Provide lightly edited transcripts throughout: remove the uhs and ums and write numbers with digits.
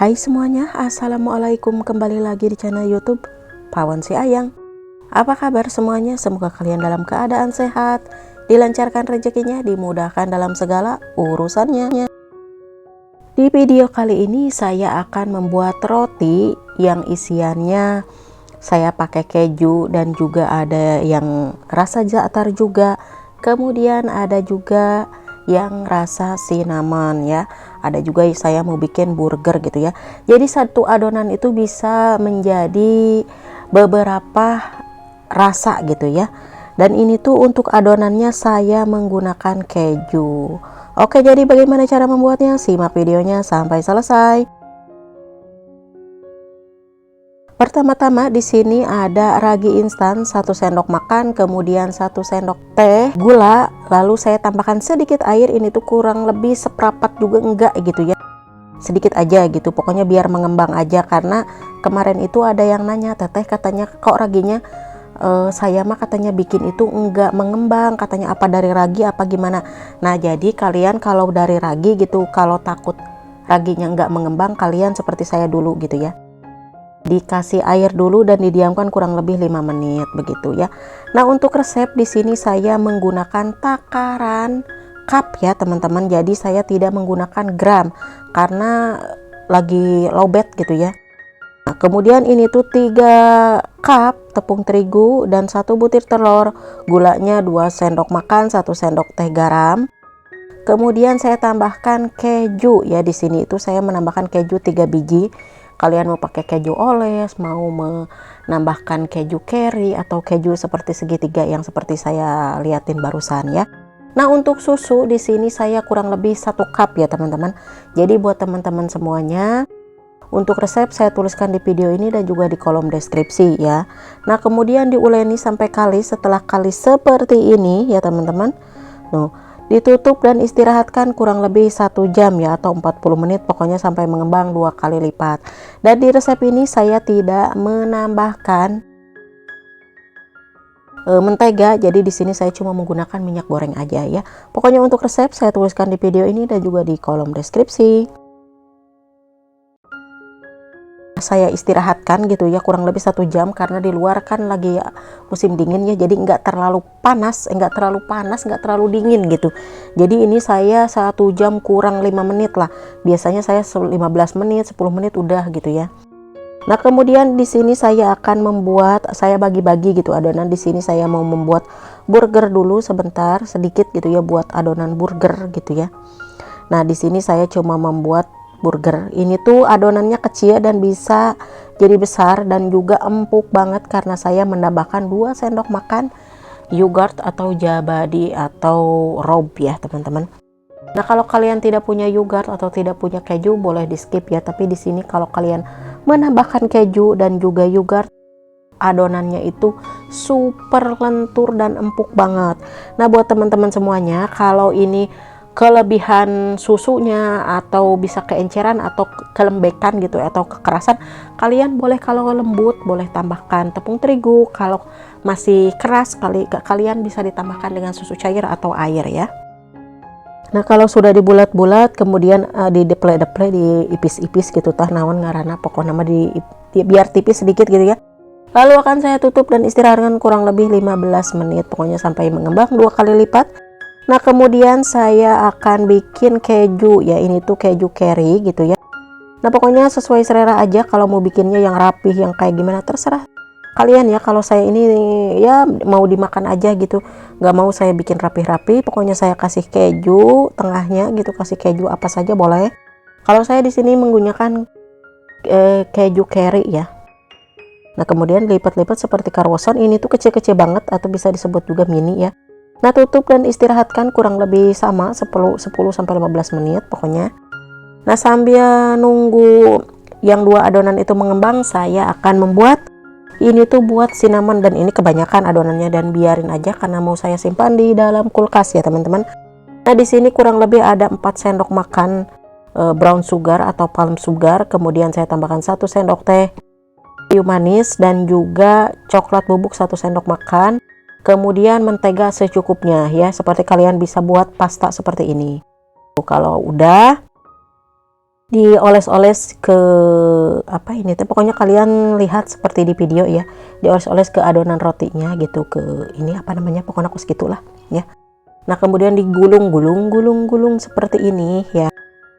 Hai semuanya, assalamualaikum, kembali lagi di channel YouTube Pawan Si Ayang. Apa kabar semuanya? Semoga kalian dalam keadaan sehat, dilancarkan rezekinya, dimudahkan dalam segala urusannya. Di video kali ini saya akan membuat roti yang isiannya saya pakai keju dan juga ada yang rasa za'atar juga. Kemudian ada juga yang rasa cinnamon ya. Ada juga saya mau bikin burger gitu ya. Jadi satu adonan itu bisa menjadi beberapa rasa gitu ya. Dan ini tuh untuk adonannya saya menggunakan keju. Oke, jadi bagaimana cara membuatnya? Simak videonya sampai selesai. Pertama-tama di sini ada ragi instan 1 sendok makan, kemudian 1 sendok teh, gula, lalu saya tambahkan sedikit air. Ini tuh kurang lebih seperempat juga enggak gitu ya. Sedikit aja gitu, pokoknya biar mengembang aja, karena kemarin itu ada yang nanya, teteh katanya kok raginya saya mah katanya bikin itu enggak mengembang, katanya apa dari ragi apa gimana. Nah, jadi kalian kalau dari ragi gitu, kalau takut raginya enggak mengembang, kalian seperti saya dulu gitu ya. Dikasih air dulu dan didiamkan kurang lebih 5 menit begitu ya. Nah, untuk resep di sini saya menggunakan takaran cup ya teman-teman. Jadi saya tidak menggunakan gram karena lagi lowbat gitu ya. Nah, kemudian ini tuh 3 cup tepung terigu dan 1 butir telur, gulanya 2 sendok makan, 1 sendok teh garam. Kemudian saya tambahkan keju ya, di sini itu saya menambahkan keju 3 biji. Kalian mau pakai keju oles, mau menambahkan keju keri atau keju seperti segitiga yang seperti saya liatin barusan ya. Nah, untuk susu di sini saya kurang lebih 1 cup ya teman-teman. Jadi buat teman-teman semuanya, untuk resep saya tuliskan di video ini dan juga di kolom deskripsi ya. Nah, kemudian diuleni sampai kali, setelah kali seperti ini ya teman-teman. Ditutup dan istirahatkan kurang lebih 1 jam ya, atau 40 menit pokoknya sampai mengembang 2 kali lipat. Dan di resep ini saya tidak menambahkan mentega, jadi di sini saya cuma menggunakan minyak goreng aja ya. Pokoknya untuk resep saya tuliskan di video ini dan juga di kolom deskripsi. Saya istirahatkan gitu ya kurang lebih 1 jam karena di luar kan lagi musim dingin ya, jadi nggak terlalu panas, nggak terlalu dingin gitu. Jadi ini saya 1 jam kurang 5 menit lah, biasanya saya 15 menit 10 menit udah gitu ya. Nah, kemudian di sini saya akan membuat, saya bagi-bagi gitu adonan. Di sini saya mau membuat burger dulu sebentar sedikit gitu ya, buat adonan burger gitu ya. Nah, di sini saya cuma membuat burger. Ini tuh adonannya kecil dan bisa jadi besar dan juga empuk banget karena saya menambahkan 2 sendok makan yogurt atau jabadi atau rob ya teman-teman. Nah, kalau kalian tidak punya yogurt atau tidak punya keju boleh di skip ya, tapi di sini kalau kalian menambahkan keju dan juga yogurt, adonannya itu super lentur dan empuk banget. Nah, buat teman-teman semuanya, kalau ini kelebihan susunya atau bisa keenceran atau kelembekan gitu atau kekerasan, kalian boleh, kalau lembut boleh tambahkan tepung terigu, kalau masih keras kalian bisa ditambahkan dengan susu cair atau air ya. Nah, kalau sudah dibulat-bulat kemudian dideple-deple, diipis-ipis gitu tah naon ngaranna, pokoknya nama biar tipis sedikit gitu ya. Lalu akan saya tutup dan istirahatkan kurang lebih 15 menit pokoknya sampai mengembang 2 kali lipat. Nah, kemudian saya akan bikin keju ya, ini tuh keju keri gitu ya. Nah, pokoknya sesuai selera aja, kalau mau bikinnya yang rapih yang kayak gimana terserah kalian ya. Kalau saya ini ya mau dimakan aja gitu, nggak mau saya bikin rapih-rapih, pokoknya saya kasih keju tengahnya gitu, kasih keju apa saja boleh. Kalau saya di sini menggunakan keju keri ya. Nah, kemudian lipat-lipat seperti karwason, ini tuh kecil-kecil banget atau bisa disebut juga mini ya. Nah, tutup dan istirahatkan kurang lebih sama 10 sampai 15 menit pokoknya. Nah, sambil nunggu yang 2 adonan itu mengembang, saya akan membuat ini tuh buat cinnamon, dan ini kebanyakan adonannya dan biarin aja karena mau saya simpan di dalam kulkas ya teman-teman. Nah, di sini kurang lebih ada 4 sendok makan brown sugar atau palm sugar, kemudian saya tambahkan 1 sendok teh kayu manis dan juga coklat bubuk 1 sendok makan. Kemudian mentega secukupnya ya, seperti kalian bisa buat pasta seperti ini. Kalau udah, dioles-oles ke apa ini teh, pokoknya kalian lihat seperti di video ya, dioles-oles ke adonan rotinya gitu, ke ini apa namanya, pokoknya kos gitulah ya. Nah kemudian digulung-gulung seperti ini ya.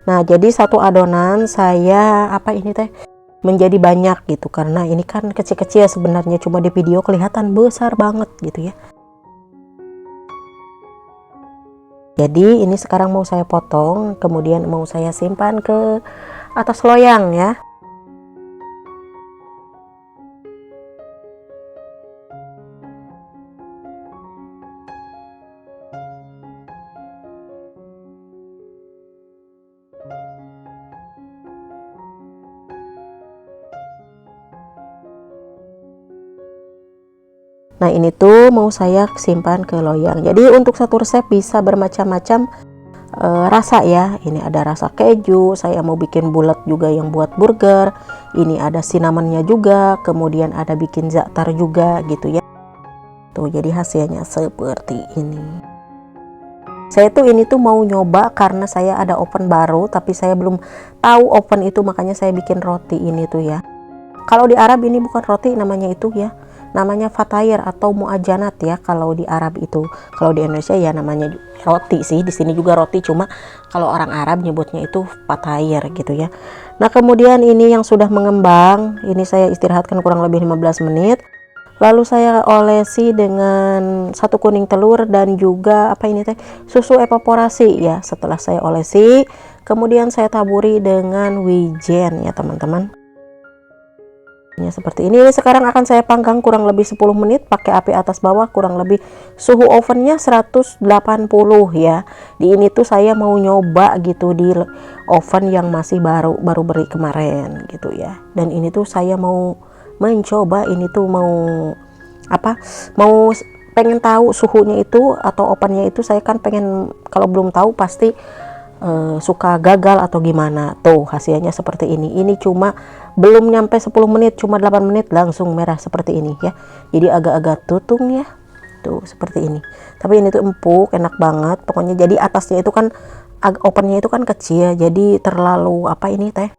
Nah jadi satu adonan saya apa ini teh menjadi banyak gitu, karena ini kan kecil-kecil sebenarnya, cuma di video kelihatan besar banget gitu ya. Jadi ini sekarang mau saya potong, kemudian mau saya simpan ke atas loyang ya. Nah ini tuh mau saya simpan ke loyang. Jadi untuk satu resep bisa bermacam-macam rasa ya. Ini ada rasa keju, saya mau bikin bulat juga yang buat burger. Ini ada cinnamonnya juga, kemudian ada bikin za'atar juga gitu ya. Tuh jadi hasilnya seperti ini. Saya tuh ini tuh mau nyoba karena saya ada oven baru, tapi saya belum tahu oven itu, makanya saya bikin roti ini tuh ya. Kalau di Arab ini bukan roti namanya itu ya, namanya fatair atau muajanat ya kalau di Arab itu. Kalau di Indonesia ya namanya roti sih, di sini juga roti, cuma kalau orang Arab nyebutnya itu fatair gitu ya. Nah kemudian ini yang sudah mengembang, ini saya istirahatkan kurang lebih 15 menit. Lalu saya olesi dengan satu kuning telur dan juga apa ini teh, susu evaporasi ya. Setelah saya olesi, kemudian saya taburi dengan wijen ya teman-teman. Ya seperti ini. Sekarang akan saya panggang kurang lebih 10 menit pakai api atas bawah, kurang lebih suhu ovennya 180 ya. Di ini tuh saya mau nyoba gitu di oven yang masih baru beli kemarin gitu ya. Dan ini tuh saya mau mencoba, ini tuh mau apa, mau pengen tahu suhunya itu atau ovennya itu. Saya kan pengen, kalau belum tahu pasti suka gagal atau gimana. Tuh hasilnya seperti ini. Ini cuma belum nyampe 10 menit, cuma 8 menit langsung merah seperti ini ya. Jadi agak-agak tutung ya. Tuh seperti ini. Tapi ini tuh empuk, enak banget pokoknya. Jadi atasnya itu kan ovennya itu kan kecil, jadi terlalu apa ini teh,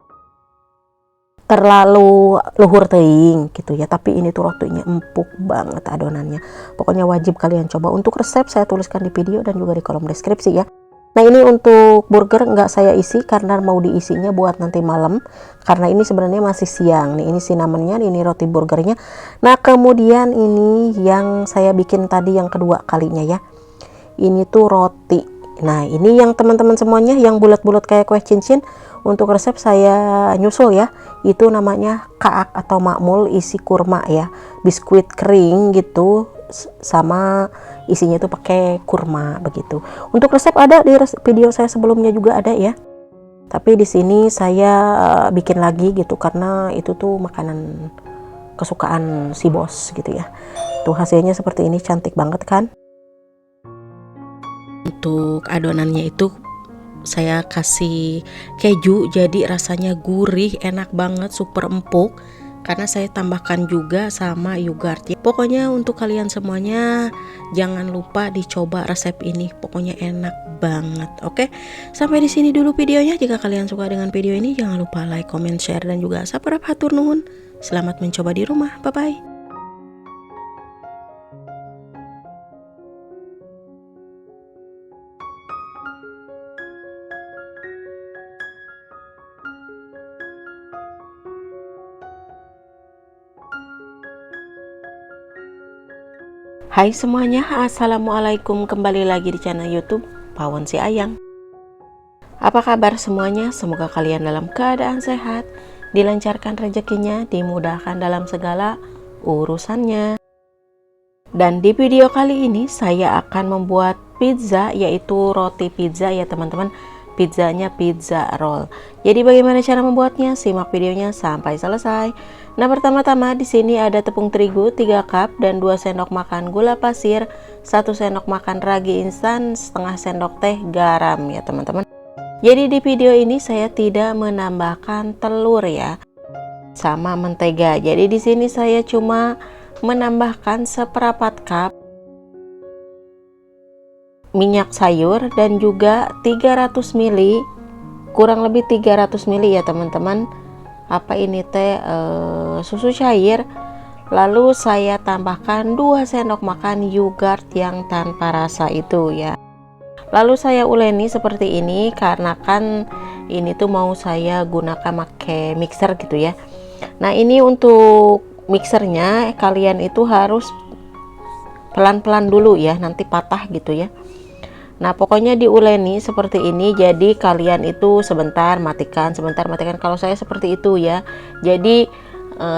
terlalu luhur teing gitu ya. Tapi ini tuh rotinya empuk banget adonannya. Pokoknya wajib kalian coba. Untuk resep saya tuliskan di video dan juga di kolom deskripsi ya. Nah ini untuk burger nggak saya isi karena mau diisinya buat nanti malam, karena ini sebenarnya masih siang nih. Ini cinnamonnya, ini roti burgernya. Nah kemudian ini yang saya bikin tadi yang kedua kalinya ya, ini tuh roti. Nah ini yang teman-teman semuanya yang bulat-bulat kayak kue cincin, untuk resep saya nyusul ya, itu namanya kaak atau makmul isi kurma ya, biskuit kering gitu, sama isinya itu pakai kurma begitu. Untuk resep ada di video saya sebelumnya juga ada ya, tapi di sini saya bikin lagi gitu karena itu tuh makanan kesukaan si bos gitu ya. Tuh hasilnya seperti ini, cantik banget kan. Untuk adonannya itu saya kasih keju, jadi rasanya gurih, enak banget, super empuk, karena saya tambahkan juga sama yogurt ya. Pokoknya untuk kalian semuanya jangan lupa dicoba resep ini, pokoknya enak banget. Oke, sampai di sini dulu videonya. Jika kalian suka dengan video ini, jangan lupa like, comment, share, dan juga subscribe. Hatur nuhun. Selamat mencoba di rumah. Bye bye. Hai semuanya, assalamualaikum, kembali lagi di channel YouTube Pawon Si Ayang. Apa kabar semuanya? Semoga kalian dalam keadaan sehat, dilancarkan rezekinya, dimudahkan dalam segala urusannya. Dan di video kali ini saya akan membuat pizza, yaitu roti pizza ya teman-teman. Pizzanya pizza roll. Jadi bagaimana cara membuatnya? Simak videonya sampai selesai. Nah, pertama-tama di sini ada tepung terigu 3 cup dan 2 sendok makan gula pasir, 1 sendok makan ragi instan, setengah sendok teh garam ya teman-teman. Jadi di video ini saya tidak menambahkan telur ya, sama mentega. Jadi di sini saya cuma menambahkan seperempat cup minyak sayur dan juga 300 ml kurang lebih 300 ml ya teman-teman. Apa ini teh susu cair. Lalu saya tambahkan 2 sendok makan yogurt yang tanpa rasa itu ya. Lalu saya uleni seperti ini karena kan ini tuh mau saya gunakan pakai mixer gitu ya. Nah, ini untuk mixernya kalian itu harus pelan-pelan dulu ya, nanti patah gitu ya. Nah, pokoknya diuleni seperti ini. Jadi kalian itu sebentar matikan, sebentar matikan. Kalau saya seperti itu ya. Jadi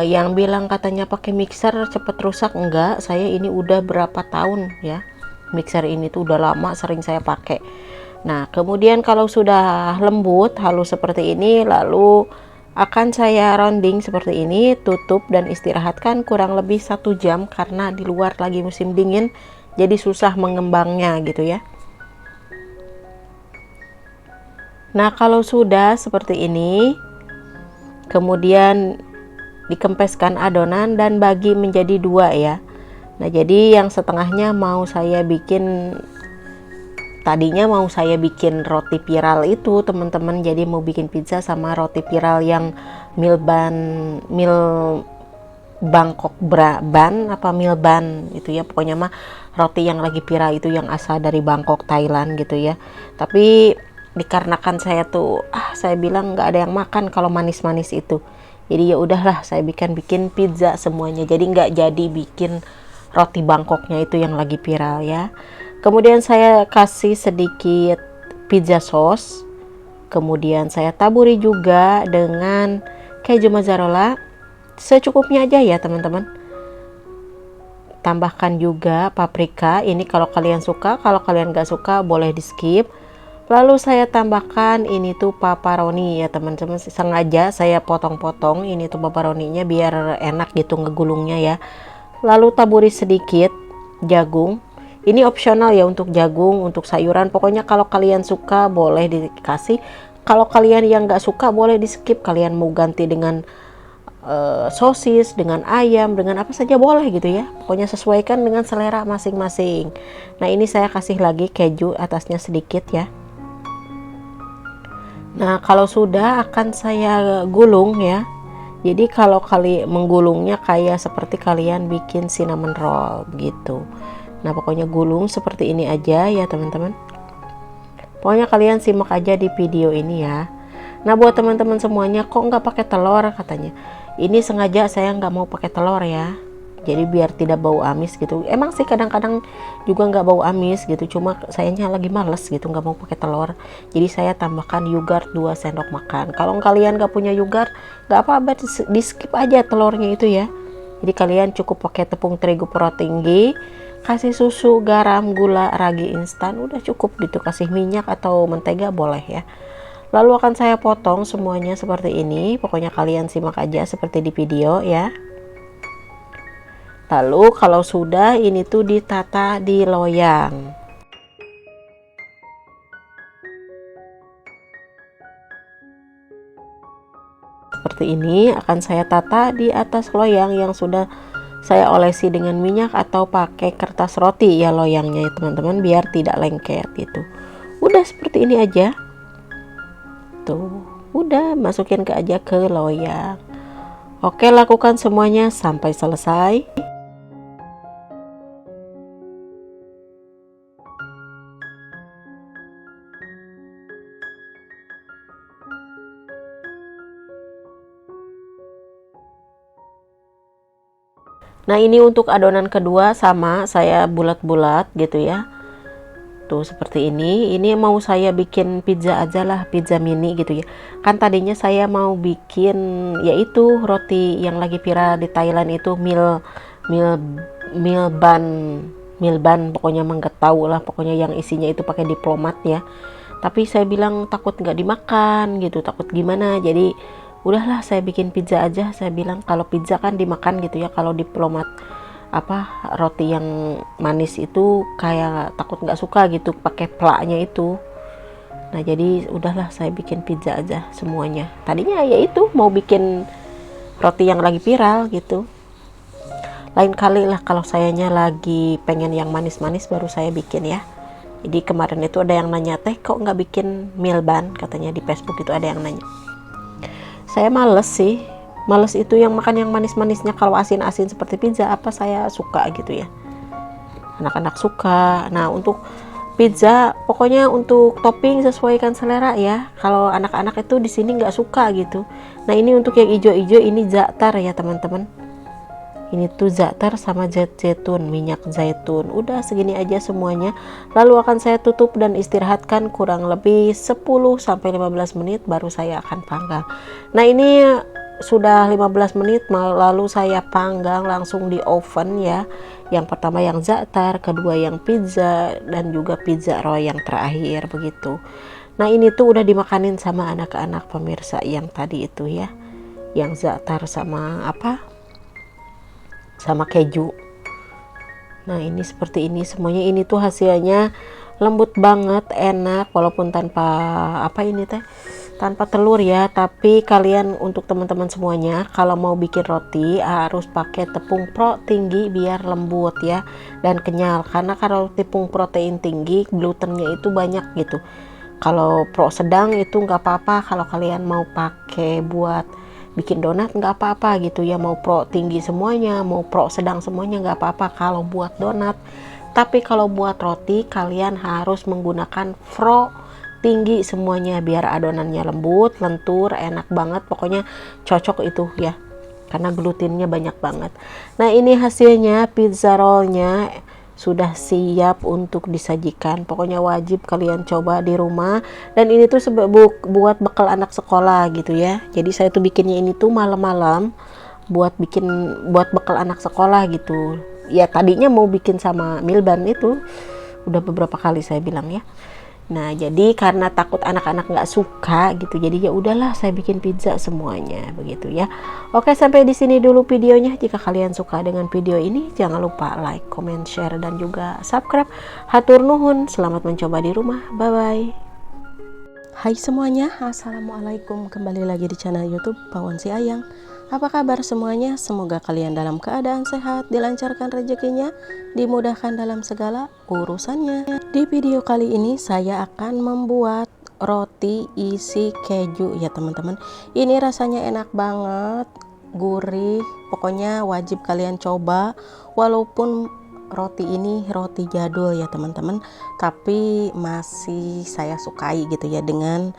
yang bilang katanya pakai mixer cepet rusak, enggak. Saya ini udah berapa tahun ya, mixer ini tuh udah lama sering saya pakai. Nah, kemudian kalau sudah lembut halus seperti ini, lalu akan saya rounding seperti ini, tutup dan istirahatkan kurang lebih 1 jam karena di luar lagi musim dingin, jadi susah mengembangnya gitu ya. Nah, kalau sudah seperti ini, kemudian dikempeskan adonan dan bagi menjadi 2 ya. Nah, jadi yang setengahnya mau saya bikin, tadinya mau saya bikin roti viral itu teman-teman. Jadi mau bikin pizza sama roti viral yang mil Bangkok ban apa mil ban itu ya, pokoknya mah roti yang lagi viral itu yang asal dari Bangkok Thailand gitu ya. Tapi dikarenakan saya tuh saya bilang nggak ada yang makan kalau manis-manis itu, jadi ya udahlah saya bikin pizza semuanya. Jadi nggak jadi bikin roti Bangkoknya itu yang lagi viral ya. Kemudian saya kasih sedikit pizza sauce, kemudian saya taburi juga dengan keju mozzarella secukupnya aja ya teman-teman. Tambahkan juga paprika, ini kalau kalian suka, kalau kalian nggak suka boleh di skip. Lalu saya tambahkan ini tuh pepperoni ya teman-teman, sengaja saya potong-potong ini tuh pepperoninya biar enak gitu ngegulungnya ya. Lalu taburi sedikit jagung, ini opsional ya untuk jagung, untuk sayuran, pokoknya kalau kalian suka boleh dikasih. Kalau kalian yang nggak suka boleh di skip, kalian mau ganti dengan sosis, dengan ayam, dengan apa saja boleh gitu ya, pokoknya sesuaikan dengan selera masing-masing. Nah, ini saya kasih lagi keju atasnya sedikit ya. Nah, kalau sudah akan saya gulung ya. Jadi kalau kalian menggulungnya kayak seperti kalian bikin cinnamon roll gitu. Nah, pokoknya gulung seperti ini aja ya teman-teman. Pokoknya kalian simak aja di video ini ya. Nah, buat teman-teman semuanya, kok nggak pakai telur katanya. Ini sengaja saya nggak mau pakai telur ya. Jadi biar tidak bau amis gitu. Emang sih kadang-kadang juga nggak bau amis gitu, cuma sayanya lagi males gitu nggak mau pakai telur. Jadi saya tambahkan yogurt 2 sendok makan. Kalau kalian nggak punya yogurt nggak apa-apa, di skip aja telurnya itu ya. Jadi kalian cukup pakai tepung terigu pro tinggi, kasih susu, garam, gula, ragi instan, udah cukup gitu. Kasih minyak atau mentega boleh ya. Lalu akan saya potong semuanya seperti ini. Pokoknya kalian simak aja seperti di video ya. Lalu kalau sudah ini tuh ditata di loyang. Seperti ini akan saya tata di atas loyang yang sudah saya olesi dengan minyak atau pakai kertas roti ya loyangnya ya teman-teman, biar tidak lengket gitu. Udah seperti ini aja. Tuh, udah masukin aja ke loyang. Oke, lakukan semuanya sampai selesai. Nah, ini untuk adonan kedua sama saya bulat-bulat gitu ya. Tuh seperti ini. Ini mau saya bikin pizza aja lah, pizza mini gitu ya. Kan tadinya saya mau bikin yaitu roti yang lagi viral di Thailand itu mil mil mil ban pokoknya mah nggak tahu lah, pokoknya yang isinya itu pakai diplomat ya. Tapi saya bilang takut nggak dimakan gitu, takut gimana. Jadi udahlah saya bikin pizza aja. Saya bilang kalau pizza kan dimakan gitu ya, kalau diplomat apa roti yang manis itu kayak takut nggak suka gitu pakai plaknya itu. Nah, jadi udahlah saya bikin pizza aja semuanya. Tadinya ya itu mau bikin roti yang lagi viral gitu. Lain kali lah kalau sayanya lagi pengen yang manis-manis baru saya bikin ya. Jadi kemarin itu ada yang nanya, teh kok nggak bikin meal ban, katanya di Facebook itu ada yang nanya. Saya males sih, males itu yang makan yang manis-manisnya. Kalau asin-asin seperti pizza apa saya suka gitu ya, anak-anak suka. Nah untuk pizza pokoknya untuk topping sesuaikan selera ya. Kalau anak-anak itu di sini nggak suka gitu. Nah ini untuk yang ijo-ijo ini za'atar ya teman-teman. Ini tuh za'atar sama zaitun, minyak zaitun. Udah segini aja semuanya. Lalu akan saya tutup dan istirahatkan kurang lebih 10-15 menit baru saya akan panggang. Nah ini sudah 15 menit lalu saya panggang langsung di oven ya. Yang pertama yang za'atar, kedua yang pizza, dan juga pizza roll yang terakhir begitu. Nah ini tuh udah dimakanin sama anak-anak pemirsa yang tadi itu ya, yang za'atar sama apa, sama keju. Nah ini seperti ini semuanya. Ini tuh hasilnya lembut banget, enak walaupun tanpa apa ini teh, tanpa telur ya. Tapi kalian untuk teman-teman semuanya kalau mau bikin roti harus pakai tepung pro tinggi biar lembut ya dan kenyal, karena kalau tepung protein tinggi glutennya itu banyak gitu. Kalau pro sedang itu nggak apa-apa, kalau kalian mau pakai buat bikin donat nggak apa-apa gitu ya, mau pro tinggi semuanya mau pro sedang semuanya nggak apa-apa kalau buat donat. Tapi kalau buat roti kalian harus menggunakan pro tinggi semuanya biar adonannya lembut, lentur, enak banget, pokoknya cocok itu ya karena glutennya banyak banget. Nah ini hasilnya, pizza rollnya sudah siap untuk disajikan. Pokoknya wajib kalian coba di rumah. Dan ini tuh buat bekal anak sekolah gitu ya. Jadi saya tuh bikinnya ini tuh malam-malam buat bekal anak sekolah gitu. Ya tadinya mau bikin sama milban itu, udah beberapa kali saya bilang ya. Nah jadi karena takut anak-anak nggak suka gitu, jadi ya udahlah saya bikin pizza semuanya begitu ya. Oke, sampai di sini dulu videonya. Jika kalian suka dengan video ini jangan lupa like, comment, share, dan juga subscribe. Hatur nuhun, selamat mencoba di rumah, bye bye. Hai semuanya, assalamualaikum, kembali lagi di channel YouTube Pawon Si Ayang. Apa kabar semuanya? Semoga kalian dalam keadaan sehat, dilancarkan rezekinya, dimudahkan dalam segala urusannya. Di video kali ini saya akan membuat roti isi keju ya teman-teman. Ini rasanya enak banget, gurih, pokoknya wajib kalian coba. Walaupun roti ini roti jadul ya teman-teman, tapi masih saya sukai gitu ya dengan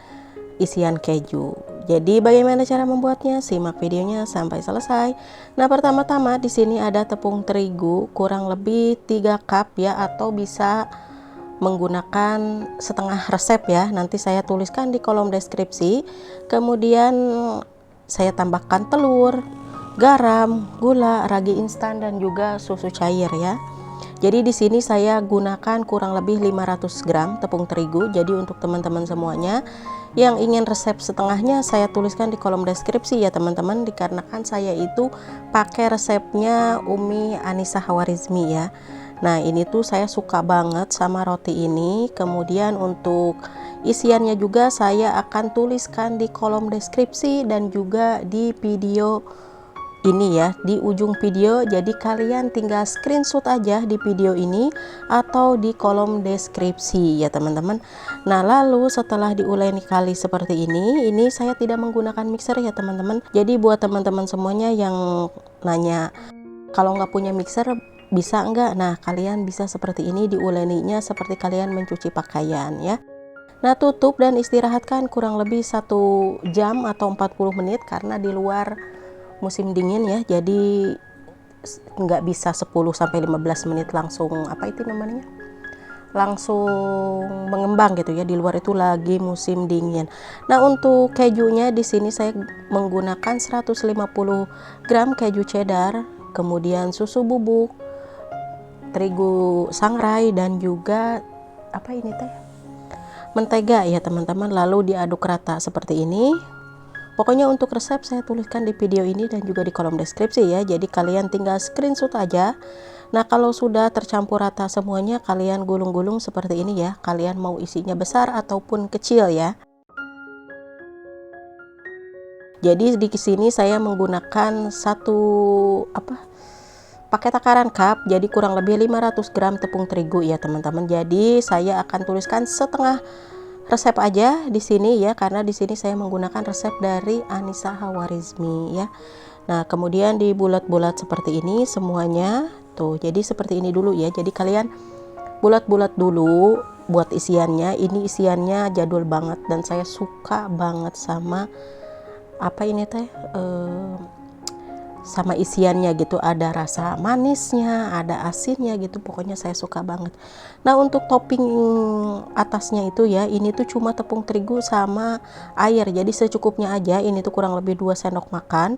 isian keju. Jadi bagaimana cara membuatnya? Simak videonya sampai selesai. Nah, pertama-tama di sini ada tepung terigu kurang lebih 3 cup ya, atau bisa menggunakan setengah resep ya. Nanti saya tuliskan di kolom deskripsi. Kemudian saya tambahkan telur, garam, gula, ragi instan, dan juga susu cair ya. Jadi di sini saya gunakan kurang lebih 500 gram tepung terigu. Jadi untuk teman-teman semuanya yang ingin resep setengahnya saya tuliskan di kolom deskripsi ya teman-teman, dikarenakan saya itu pakai resepnya Umi Anissa Hawarizmi ya. Nah ini tuh saya suka banget sama roti ini. Kemudian untuk isiannya juga saya akan tuliskan di kolom deskripsi dan juga di video ini ya, di ujung video. Jadi kalian tinggal screenshot aja di video ini atau di kolom deskripsi ya teman-teman. Nah lalu setelah diuleni kali seperti ini saya tidak menggunakan mixer ya teman-teman. Jadi buat teman-teman semuanya yang nanya kalau nggak punya mixer bisa enggak, nah kalian bisa seperti ini, diuleninya seperti kalian mencuci pakaian ya. Nah tutup dan istirahatkan kurang lebih 1 jam atau 40 menit karena di luar musim dingin ya, jadi nggak bisa 10-15 menit langsung apa itu namanya, langsung mengembang gitu ya, di luar itu lagi musim dingin. Nah untuk kejunya di sini saya menggunakan 150 gram keju cheddar, kemudian susu bubuk, terigu sangrai, dan juga apa ini teh, mentega ya teman-teman. Lalu diaduk rata seperti ini. Pokoknya untuk resep saya tuliskan di video ini dan juga di kolom deskripsi ya. Jadi kalian tinggal screenshot aja. Nah kalau sudah tercampur rata semuanya, kalian gulung-gulung seperti ini ya. Kalian mau isinya besar ataupun kecil ya. Jadi di sini saya menggunakan pakai takaran cup, jadi kurang lebih 500 gram tepung terigu ya teman-teman. Jadi saya akan tuliskan setengah resep aja di sini ya, karena di sini saya menggunakan resep dari Anissa Hawarizmi ya. Nah, kemudian dibulat-bulat seperti ini semuanya. Tuh, jadi seperti ini dulu ya. Jadi kalian bulat-bulat dulu buat isiannya. Ini isiannya jadul banget dan saya suka banget sama apa ini teh, sama isiannya gitu, ada rasa manisnya, ada asinnya gitu, pokoknya saya suka banget. Nah, untuk topping atasnya itu ya, ini tuh cuma tepung terigu sama air, jadi secukupnya aja. Ini tuh kurang lebih 2 sendok makan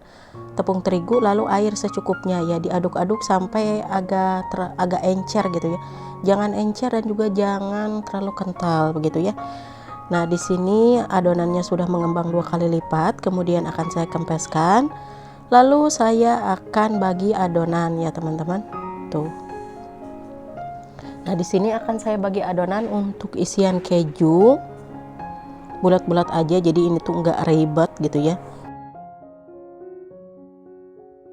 tepung terigu, lalu air secukupnya ya, diaduk-aduk sampai agak encer gitu ya, jangan encer dan juga jangan terlalu kental begitu ya. Nah, di sini adonannya sudah mengembang 2 kali lipat, kemudian akan saya kempeskan. Lalu saya akan bagi adonan ya teman-teman. Tuh. Nah, di sini akan saya bagi adonan untuk isian keju. Bulat-bulat aja, jadi ini tuh enggak ribet gitu ya.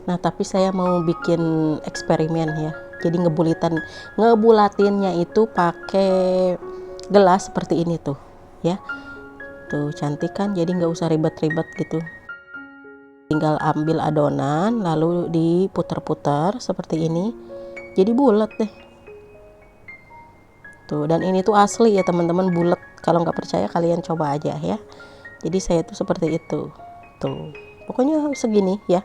Nah, tapi saya mau bikin eksperimen ya. Jadi ngebulatinnya itu pakai gelas seperti ini tuh, ya. Tuh, cantik kan? Jadi nggak usah ribet-ribet gitu. Tinggal ambil adonan lalu diputar-putar seperti ini, jadi bulat deh tuh. Dan ini tuh asli ya teman-teman, bulat. Kalau nggak percaya kalian coba aja ya. Jadi saya tuh seperti itu tuh, pokoknya segini ya.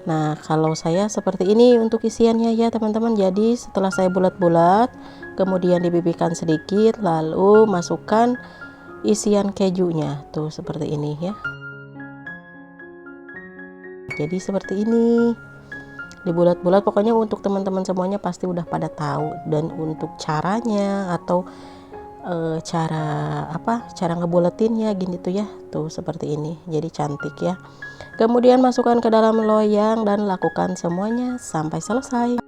Nah, kalau saya seperti ini untuk isiannya ya teman-teman. Jadi setelah saya bulat-bulat, kemudian dipipihkan sedikit, lalu masukkan isian kejunya tuh seperti ini ya. Jadi seperti ini, dibulat-bulat. Pokoknya untuk teman-teman semuanya pasti udah pada tahu. Dan untuk caranya atau cara ngebulatinnya gini tuh ya, tuh seperti ini, jadi cantik ya. Kemudian masukkan ke dalam loyang dan lakukan semuanya sampai selesai.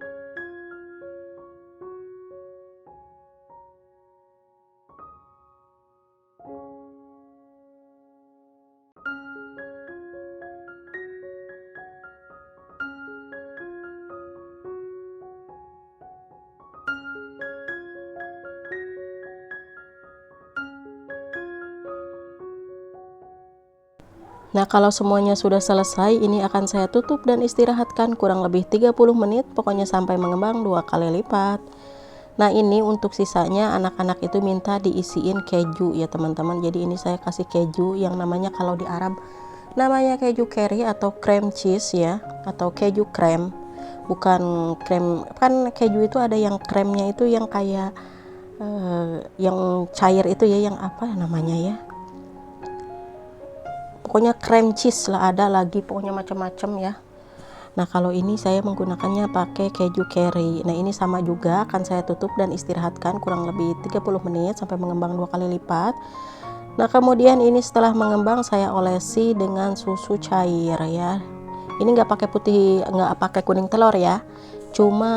Nah, kalau semuanya sudah selesai, ini akan saya tutup dan istirahatkan kurang lebih 30 menit, pokoknya sampai mengembang 2 kali lipat. Nah, ini untuk sisanya anak-anak itu minta diisiin keju ya teman-teman. Jadi ini saya kasih keju yang namanya, kalau di Arab namanya keju keri atau cream cheese ya, atau keju krem. Bukan krem, kan keju itu ada yang kremnya itu yang kayak yang cair itu ya, yang apa namanya ya, pokoknya cream cheese lah, ada lagi pokoknya macam-macam ya. Nah, kalau ini saya menggunakannya pakai keju keri. Nah, ini sama juga akan saya tutup dan istirahatkan kurang lebih 30 menit sampai mengembang 2 kali lipat. Nah, kemudian ini setelah mengembang saya olesi dengan susu cair ya. Ini nggak pakai putih, nggak pakai kuning telur ya, cuma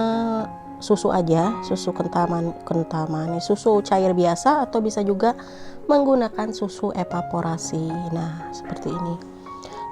susu aja, susu kental manis, susu cair biasa, atau bisa juga menggunakan susu evaporasi. Nah, seperti ini.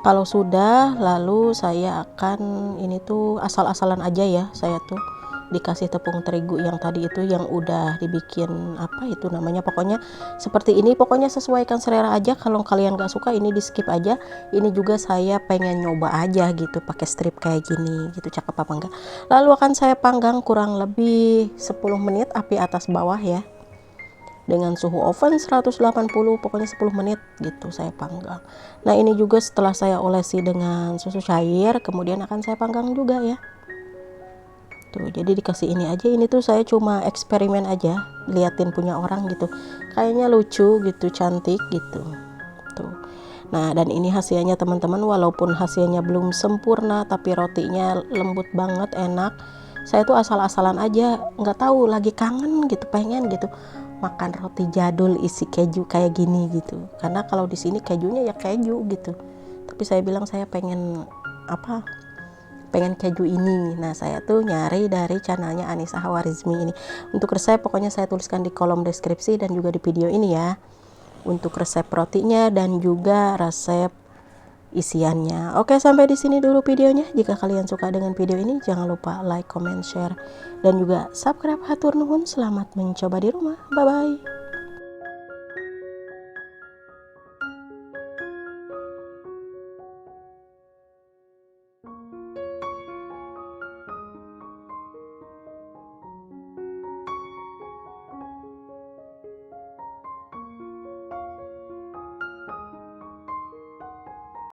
Kalau sudah, lalu saya akan ini tuh asal-asalan aja ya, saya tuh dikasih tepung terigu yang tadi itu, yang udah dibikin apa itu namanya, pokoknya seperti ini. Pokoknya sesuaikan selera aja, kalau kalian gak suka ini di skip aja. Ini juga saya pengen nyoba aja gitu pakai strip kayak gini gitu, cakep apa enggak. Lalu akan saya panggang kurang lebih 10 menit api atas bawah ya, dengan suhu oven 180, pokoknya 10 menit gitu saya panggang. Nah, ini juga setelah saya olesi dengan susu cair, kemudian akan saya panggang juga ya. Tuh, jadi dikasih ini aja. Ini tuh saya cuma eksperimen aja, liatin punya orang gitu, kayaknya lucu gitu, cantik gitu tuh. Nah, dan ini hasilnya teman-teman, walaupun hasilnya belum sempurna tapi rotinya lembut banget, enak. Saya tuh asal-asalan aja, nggak tahu, lagi kangen gitu, pengen gitu makan roti jadul isi keju kayak gini gitu. Karena kalau di sini kejunya ya keju gitu, tapi saya bilang saya pengen keju ini. Nah, saya tuh nyari dari channelnya Anissa Hawarizmi ini. Untuk resep pokoknya saya tuliskan di kolom deskripsi dan juga di video ini ya, untuk resep rotinya dan juga resep isiannya. Oke, sampai di sini dulu videonya. Jika kalian suka dengan video ini, jangan lupa like, comment, share, dan juga subscribe. Hatur nuhun, selamat mencoba di rumah. Bye bye.